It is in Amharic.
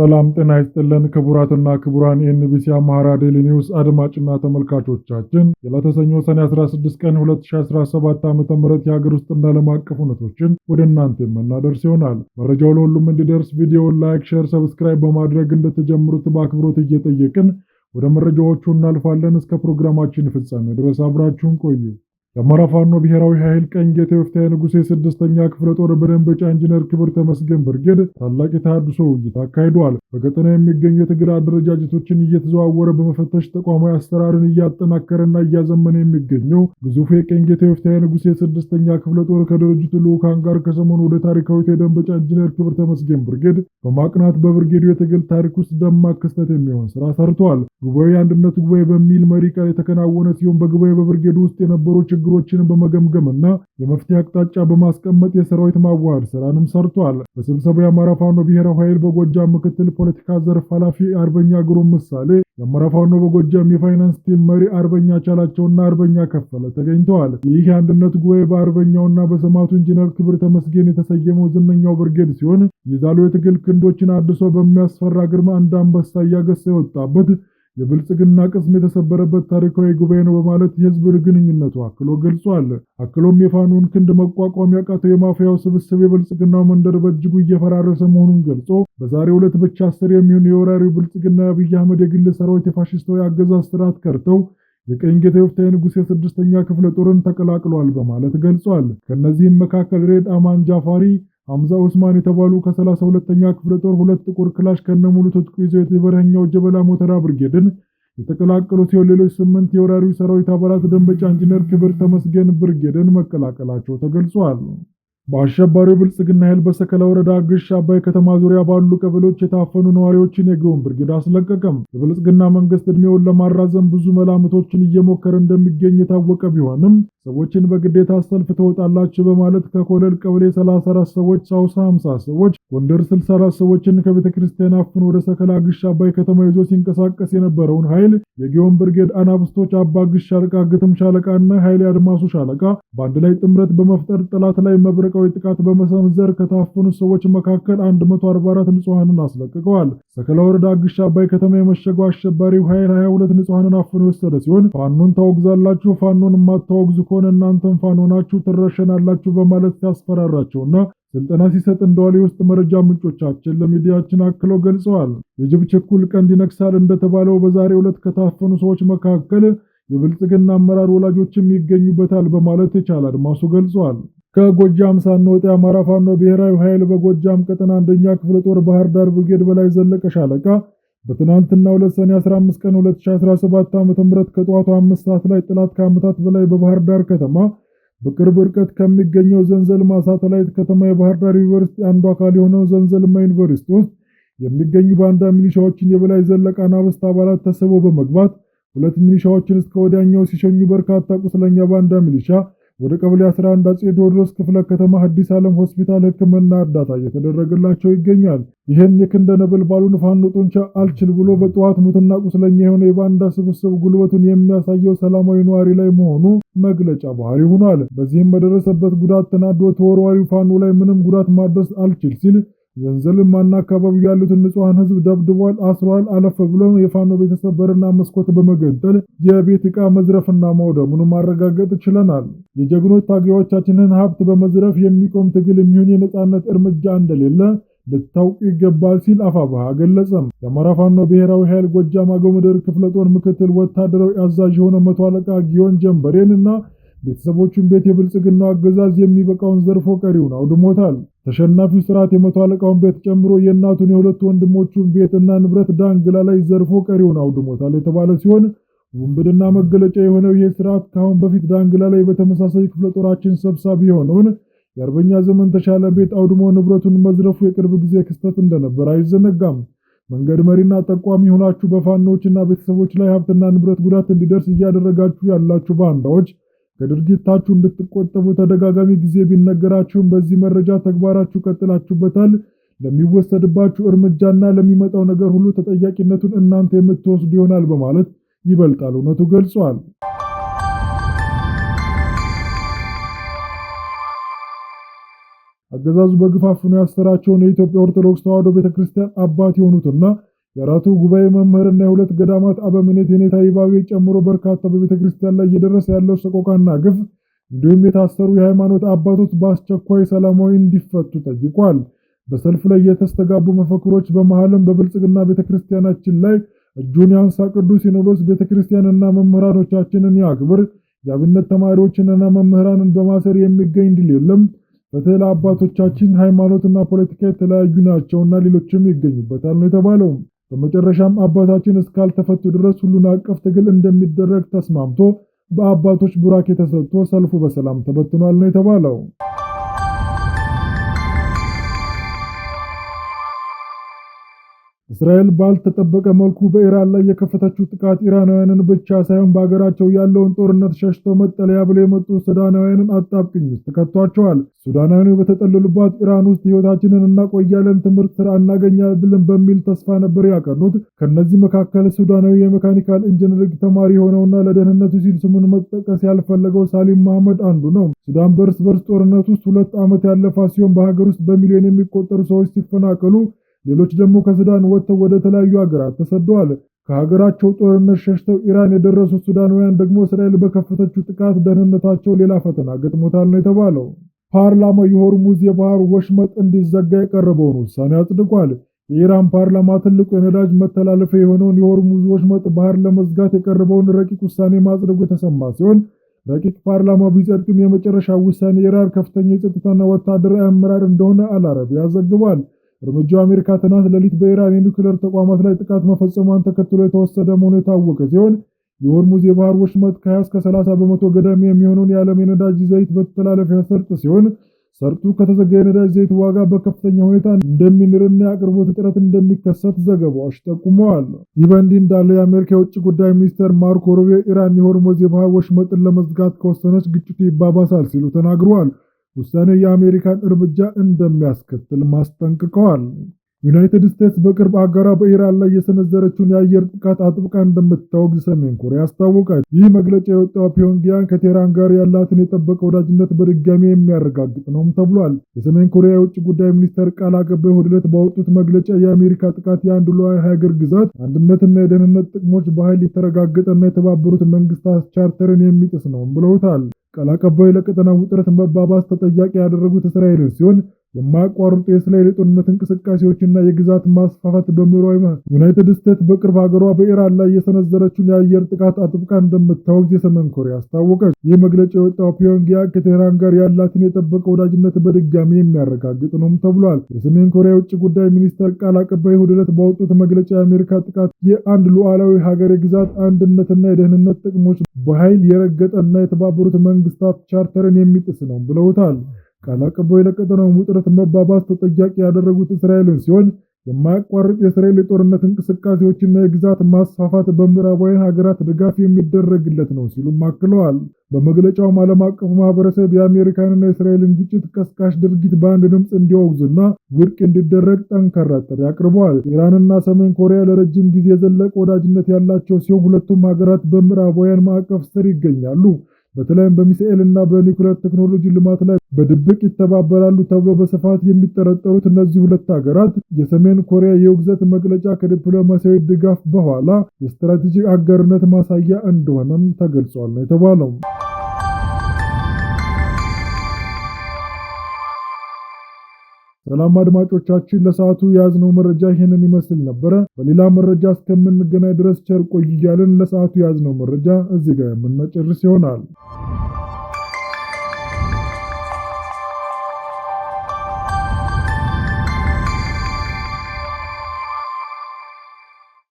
ሰላም ጤና ይስጥልን ክቡራትና ክቡራን የኤንቢሲ አማራ ዴሊ ኒውስ አድማጭና ተመልካቾቻችን የዕለተ ሰኞ ሰኔ 16 ቀን 2017 ዓ.ም የሀገር ውስጥና ዓለም አቀፍ ሁነቶችን ወደ እናንተ የምናደርስ ይሆናል። መረጃው ለሁሉም እንዲደርስ ቪዲዮውን ላይክ፣ ሼር፣ ሰብስክራይብ በማድረግ እንድትጀምሩት በአክብሮት እየጠየቅን ወደ መረጃዎቹ እናልፋለን። እስከ ፕሮግራማችን ፍጻሜ ድረስ አብራችሁን ቆዩ። የአማራ ፋኖ ብሔራዊ ኃይል ቀኝጌታ የወፍታዊ ንጉሴ 6ኛ ክፍለ ጦር በደንበጫ ኢንጂነር ክብር ተመስገን ብርጌድ ታላቅ የተሃድሶ ውይይት አካሂዷል። በቀጠና የሚገኙ የትግል አደረጃጀቶችን እየተዘዋወረ በመፈተሽ ተቋማዊ አሰራርን እያጠናከረና እያዘመነ የሚገኘው ግዙፉ የቀኝጌታ የወፍታዊ ንጉሴ 6ኛ ክፍለ ጦር ከድርጅቱ ልዑካን ጋር ከሰሞኑ ወደ ታሪካዊት የደንበጫ ኢንጂነር ክብር ተመስገን ብርጌድ በማቅናት በብርጌዱ የትግል ታሪክ ውስጥ ደማቅ ክስተት የሚሆን ስራ ሰርቷል። ጉባኤ የአንድነት ጉባኤ በሚል መሪ ቃል የተከናወነ ሲሆን በጉባኤ በብርጌዱ ውስጥ የነበሩ ችግሮችን በመገምገምና የመፍትሄ አቅጣጫ በማስቀመጥ የሰራዊት ማዋሃድ ስራንም ሰርቷል። በስብሰባው የአማራ ፋኖ ብሔራዊ ኃይል በጎጃም ምክትል ፖለቲካ ዘርፍ ኃላፊ አርበኛ ግሩም ምሳሌ፣ የአማራ ፋኖ በጎጃም የፋይናንስ ቲም መሪ አርበኛ ቻላቸውና አርበኛ ከፈለ ተገኝተዋል። ይህ የአንድነት ጉባኤ በአርበኛውና በሰማዕቱ ኢንጂነር ክብር ተመስገን የተሰየመው ዝነኛው ብርጌድ ሲሆን ይዛሉ የትግል ክንዶችን አድሶ በሚያስፈራ ግርማ እንደ አንበሳ እያገሳ የወጣበት የብልጽግና ቅስም የተሰበረበት ታሪካዊ ጉባኤ ነው በማለት የህዝብ ግንኙነቱ አክሎ ገልጿል። አክሎም የፋኖን ክንድ መቋቋም ያቃተው የማፊያው ስብስብ የብልጽግናው መንደር በእጅጉ እየፈራረሰ መሆኑን ገልጾ በዛሬው ዕለት ብቻ 10 የሚሆኑ የወራሪው ብልጽግና አብይ አህመድ የግል ሰራዊት የፋሽስታዊ አገዛዝ ስርዓት ከርተው የቀኝጌታ የወፍታዊ ንጉሴ 6ኛ ክፍለ ጦርን ተቀላቅሏል በማለት ገልጿል። ከነዚህም መካከል ሬድ አማን ጃፋሪ፣ ሐምዛ ኡስማን የተባሉ ከ32ኛ ክፍለ ጦር ሁለት ጥቁር ክላሽ ከነሙሉ ትጥቁ ይዘው የበረኛው ጀበላ ሞተራ ብርጌድን የተቀላቀሉ ሲሆን ሌሎች 8 የወራሪው ሰራዊት አባላት ደንበጫ ኢንጂነር ክብር ተመስገን ብርጌድን መቀላቀላቸው ተገልጿል። በአሸባሪው ብልጽግና ኃይል በሰከላ ወረዳ ግሽ አባይ ከተማ ዙሪያ ባሉ ቀበሌዎች የታፈኑ ነዋሪዎችን የግዮን ብርጌድ አስለቀቀም። የብልጽግና መንግስት እድሜውን ለማራዘም ብዙ መላምቶችን እየሞከረ እንደሚገኝ የታወቀ ቢሆንም ሰዎችን በግዴታ ሰልፍ ትወጣላችሁ በማለት ከኮለል ቀበሌ 34 ሰዎች፣ ሳውሳ 50 ሰዎች፣ ጎንደር 64 ሰዎችን ከቤተ ክርስቲያን አፍኖ ወደ ሰከላ ግሽ አባይ ከተማ ይዞ ሲንቀሳቀስ የነበረውን ኃይል የግዮን ብርጌድ አናብስቶች አባ ግሽ ሻለቃ፣ ግትም ሻለቃና ኃይሌ አድማሱ ሻለቃ በአንድ ላይ ጥምረት በመፍጠር ጠላት ላይ መብረቃዊ ጥቃት በመሰንዘር ከታፈኑ ሰዎች መካከል 144 ንጹሃንን አስለቅቀዋል። ሰከላ ወረዳ ግሽ አባይ ከተማ የመሸገው አሸባሪው ኃይል 22 ንጹሃንን አፍኖ የወሰደ ሲሆን ፋኖን ታወግዛላችሁ፣ ፋኖን የማታወግዙ ከሆነ እናንተም ፋኖ ናችሁ ትረሸናላችሁ በማለት ሲያስፈራራቸውና ስልጠና ሲሰጥ እንደዋለ የውስጥ መረጃ ምንጮቻችን ለሚዲያችን አክለው ገልጸዋል። የጅብ ችኩል ቀንድ ይነክሳል እንደተባለው በዛሬው ዕለት ከታፈኑ ሰዎች መካከል የብልጽግና አመራር ወላጆችም ይገኙበታል በማለት የቻለ አድማሱ ገልጿል። ከጎጃም ሳንወጣ የአማራ ፋኖ ብሔራዊ ኃይል በጎጃም ቀጠና 1ኛ ክፍለ ጦር ባህር ዳር ብርጌድ በላይ ዘለቀ ሻለቃ በትናንትናው ዕለት ሰኔ 15 ቀን 2017 ዓ.ም ከጠዋቱ 5 ሰዓት ላይ ጥላት ከዓመታት በላይ በባህር ዳር ከተማ በቅርብ ርቀት ከሚገኘው ዘንዘልማ ሳተላይት ከተማ የባህር ዳር ዩኒቨርሲቲ አንዱ አካል የሆነው ዘንዘልማ ዩኒቨርሲቲ ውስጥ የሚገኙ ባንዳ ሚሊሻዎችን የበላይ ዘለቀ አናብስት አባላት ተሰበው በመግባት 2 ሚሊሻዎችን እስከ ወዲያኛው ሲሸኙ በርካታ ቁስለኛ ባንዳ ሚሊሻ ወደ ቀበሌ 11 አጼ ቴዎድሮስ ክፍለ ከተማ አዲስ ዓለም ሆስፒታል ሕክምና እርዳታ እየተደረገላቸው ይገኛል። ይህን የክንደ ነበልባሉን ፋኖ ጡንቻ አልችል ብሎ በጠዋት ሙትና ቁስለኛ የሆነ የባንዳ ስብስብ ጉልበቱን የሚያሳየው ሰላማዊ ነዋሪ ላይ መሆኑ መግለጫ ባህሪ ሆኗል። በዚህም በደረሰበት ጉዳት ተናዶ ተወርዋሪው ፋኖ ላይ ምንም ጉዳት ማድረስ አልችል ሲል ዘንዘልማና አካባቢው ያሉትን ንጹሃን ህዝብ ደብድቧል፣ አስሯል። አለፈ ብሎ የፋኖ ቤተሰብ በርና መስኮት በመገንጠል የቤት ዕቃ መዝረፍና ማውደሙን ማረጋገጥ ችለናል። የጀግኖች ታጋዮቻችንን ሀብት በመዝረፍ የሚቆም ትግል የሚሆን የነጻነት እርምጃ እንደሌለ ልታውቁ ይገባል ሲል አፋብኃ ገለጸም። የአማራ ፋኖ ብሔራዊ ኃይል ጎጃም አገው ምድር ክፍለ ጦር ምክትል ወታደራዊ አዛዥ የሆነው መቶ አለቃ ጊዮን ጀንበሬንና ቤተሰቦቹን ቤት የብልጽግናው አገዛዝ የሚበቃውን ዘርፎ ቀሪውን አውድሞታል። ተሸናፊው ስርዓት የመቶ አለቃውን ቤት ጨምሮ የእናቱን የሁለት ወንድሞቹን ቤትና ንብረት ዳንግላ ላይ ዘርፎ ቀሪውን አውድሞታል የተባለ ሲሆን ውንብድና መገለጫ የሆነው ይህ ስርዓት ከአሁን በፊት ዳንግላ ላይ በተመሳሳይ ክፍለ ጦራችን ሰብሳቢ የሆነውን የአርበኛ ዘመን ተሻለ ቤት አውድሞ ንብረቱን መዝረፉ የቅርብ ጊዜ ክስተት እንደነበር አይዘነጋም። መንገድ መሪና ጠቋሚ ሆናችሁ በፋኖችና ቤተሰቦች ላይ ሀብትና ንብረት ጉዳት እንዲደርስ እያደረጋችሁ ያላችሁ ባንዳዎች ከድርጊታችሁ እንድትቆጠቡ ተደጋጋሚ ጊዜ ቢነገራችሁም በዚህ መረጃ ተግባራችሁ ቀጥላችሁበታል። ለሚወሰድባችሁ እርምጃና ለሚመጣው ነገር ሁሉ ተጠያቂነቱን እናንተ የምትወስዱ ይሆናል በማለት ይበልጣል እውነቱ ገልጿል። አገዛዙ በግፍ አፍኖ ያሰራቸውን የኢትዮጵያ ኦርቶዶክስ ተዋሕዶ ቤተክርስቲያን አባት የሆኑትና የአራቱ ጉባኤ መምህርና የሁለት ገዳማት አበምኔት የኔታ ይባቤ ጨምሮ በርካታ በቤተክርስቲያን ላይ እየደረሰ ያለው ሰቆቃና ግፍ እንዲሁም የታሰሩ የሃይማኖት አባቶች በአስቸኳይ ሰላማዊ እንዲፈቱ ጠይቋል። በሰልፉ ላይ የተስተጋቡ መፈክሮች በመሃልም በብልጽግና ቤተክርስቲያናችን ላይ እጁን ያንሳ፣ ቅዱስ ሲኖዶስ ቤተክርስቲያንና መምህራኖቻችንን ያክብር፣ የአብነት ተማሪዎችንና መምህራንን በማሰር የሚገኝ ድል የለም፣ ፍትህ ለአባቶቻችን፣ ሃይማኖትና ፖለቲካ የተለያዩ ናቸውና ሌሎችም ይገኙበታል ነው የተባለው። በመጨረሻም አባታችን እስካልተፈቱ ድረስ ሁሉን አቀፍ ትግል እንደሚደረግ ተስማምቶ በአባቶች ቡራኬ ተሰጥቶ ሰልፉ በሰላም ተበትኗል ነው የተባለው። እስራኤል ባልተጠበቀ መልኩ በኢራን ላይ የከፈተችው ጥቃት ኢራናውያንን ብቻ ሳይሆን በአገራቸው ያለውን ጦርነት ሸሽተው መጠለያ ብለው የመጡ ሱዳናውያንን አጣብቅኝ ውስጥ ከቷቸዋል። ሱዳናውያኑ በተጠለሉባት ኢራን ውስጥ ሕይወታችንን እናቆያለን፣ ትምህርት ስራ እናገኛለን በሚል ተስፋ ነበር ያቀኑት። ከነዚህ መካከል ሱዳናዊ የሜካኒካል ኢንጂነሪንግ ተማሪ የሆነውና ለደህንነቱ ሲል ስሙን መጠቀስ ያልፈለገው ሳሊም መሐመድ አንዱ ነው። ሱዳን በርስ በርስ ጦርነት ውስጥ 2 ዓመት ያለፋ ሲሆን በሀገር ውስጥ በሚሊዮን የሚቆጠሩ ሰዎች ሲፈናቀሉ ሌሎች ደግሞ ከሱዳን ወጥተው ወደ ተለያዩ ሀገራት ተሰደዋል። ከሀገራቸው ጦርነት ሸሽተው ኢራን የደረሱት ሱዳናውያን ደግሞ እስራኤል በከፈተችው ጥቃት ደህንነታቸው ሌላ ፈተና ገጥሞታል ነው የተባለው። ፓርላማ የሆርሙዝ የባህር ወሽመጥ እንዲዘጋ የቀረበውን ውሳኔ አጽድቋል። የኢራን ፓርላማ ትልቁ የነዳጅ መተላለፊያ የሆነውን የሆርሙዝ ወሽመጥ ባህር ለመዝጋት የቀረበውን ረቂቅ ውሳኔ ማጽደቁ የተሰማ ሲሆን ረቂቅ ፓርላማው ቢጸድቅም የመጨረሻው ውሳኔ የኢራን ከፍተኛ የጸጥታና ወታደራዊ አመራር እንደሆነ አልአረቢያ ዘግቧል። እርምጃው አሜሪካ ትናንት ሌሊት በኢራን የኒውክሌር ተቋማት ላይ ጥቃት መፈጸሟን ተከትሎ የተወሰደ መሆኑ የታወቀ ሲሆን የሆርሙዝ የባህር ወሽመጥ ከ20 እስከ 30 በመቶ ገደማ የሚሆነውን የዓለም የነዳጅ ዘይት መተላለፊያ ሰርጥ ሲሆን ሰርጡ ከተዘጋ የነዳጅ ዘይት ዋጋ በከፍተኛ ሁኔታ እንደሚንርና የአቅርቦት እጥረት እንደሚከሰት ዘገባዎች ጠቁመዋል። ይህ በእንዲህ እንዳለ የአሜሪካ የውጭ ጉዳይ ሚኒስትር ማርኮ ሩቢዮ ኢራን የሆርሙዝ የባህር ወሽመጥን ለመዝጋት ከወሰነች ግጭቱ ይባባሳል ሲሉ ተናግረዋል። ውሳኔው የአሜሪካን እርምጃ እንደሚያስከትል ማስጠንቅቀዋል። ዩናይትድ ስቴትስ በቅርብ አገሯ በኢራን ላይ የሰነዘረችውን የአየር ጥቃት አጥብቃ እንደምታወግዝ ሰሜን ኮሪያ አስታወቀች። ይህ መግለጫ የወጣው ፒዮንግያንግ ከቴህራን ጋር ያላትን የጠበቀ ወዳጅነት በድጋሚ የሚያረጋግጥ ነውም ተብሏል። የሰሜን ኮሪያ የውጭ ጉዳይ ሚኒስቴር ቃል አቀባይ እሁድ ዕለት ባወጡት መግለጫ የአሜሪካ ጥቃት የአንድ ሉዓላዊ ሀገር ግዛት አንድነትና የደህንነት ጥቅሞች በኃይል የተረጋገጠና የተባበሩት መንግስታት ቻርተርን የሚጥስ ነውም ብለውታል። ቃል አቀባዩ ለቀጠናው ውጥረት መባባስ ተጠያቂ ያደረጉት እስራኤልን ሲሆን የማያቋርጡ የእስራኤል የጦርነት እንቅስቃሴዎችና የግዛት ማስፋፋት በምዕራባዊ ዩናይትድ ስቴትስ በቅርብ ሀገሯ በኢራን ላይ የሰነዘረችውን የአየር ጥቃት አጥብቃ እንደምታወግዝ የሰሜን ኮሪያ አስታወቀች። ይህ መግለጫ የወጣው ፒዮንግያንግ ከቴህራን ጋር ያላትን የጠበቀ ወዳጅነት በድጋሚ የሚያረጋግጥ ነውም ተብሏል። የሰሜን ኮሪያ የውጭ ጉዳይ ሚኒስቴር ቃል አቀባይ እሁድ ዕለት ባወጡት መግለጫ የአሜሪካ ጥቃት የአንድ ሉዓላዊ ሀገር የግዛት አንድነትና የደህንነት ጥቅሞች በኃይል የረገጠና የተባበሩት መንግስታት ቻርተርን የሚጥስ ነው ብለውታል። ቃል አቀባዩ ለቀጠናው ውጥረት መባባስ ተጠያቂ ያደረጉት እስራኤልን ሲሆን የማያቋርጥ የእስራኤል የጦርነት እንቅስቃሴዎችና የግዛት ማስፋፋት በምዕራባውያን ሀገራት ድጋፍ የሚደረግለት ነው ሲሉም አክለዋል። በመግለጫውም ዓለም አቀፉ ማህበረሰብ የአሜሪካንና የእስራኤልን ግጭት ቀስቃሽ ድርጊት በአንድ ድምፅ እንዲያወግዝና ውድቅ እንዲደረግ ጠንካራ ጥሪ አቅርበዋል። ኢራንና ሰሜን ኮሪያ ለረጅም ጊዜ የዘለቀ ወዳጅነት ያላቸው ሲሆን ሁለቱም ሀገራት በምዕራባውያን ማዕቀፍ ስር ይገኛሉ። በተለይም በሚሳኤልና በኒውክሌር ቴክኖሎጂ ልማት ላይ በድብቅ ይተባበራሉ ተብሎ በስፋት የሚጠረጠሩት እነዚህ ሁለት ሀገራት የሰሜን ኮሪያ የውግዘት መግለጫ ከዲፕሎማሲያዊ ድጋፍ በኋላ የስትራቴጂክ አጋርነት ማሳያ እንደሆነም ተገልጿል ነው የተባለው። ሰላም አድማጮቻችን፣ ለሰዓቱ የያዝነው መረጃ ይህንን ይመስል ነበረ። በሌላ መረጃ እስከምንገናኝ ድረስ ቸር ቆዩ እያልን ለሰዓቱ የያዝነው መረጃ እዚህ ጋር የምንጨርስ ይሆናል።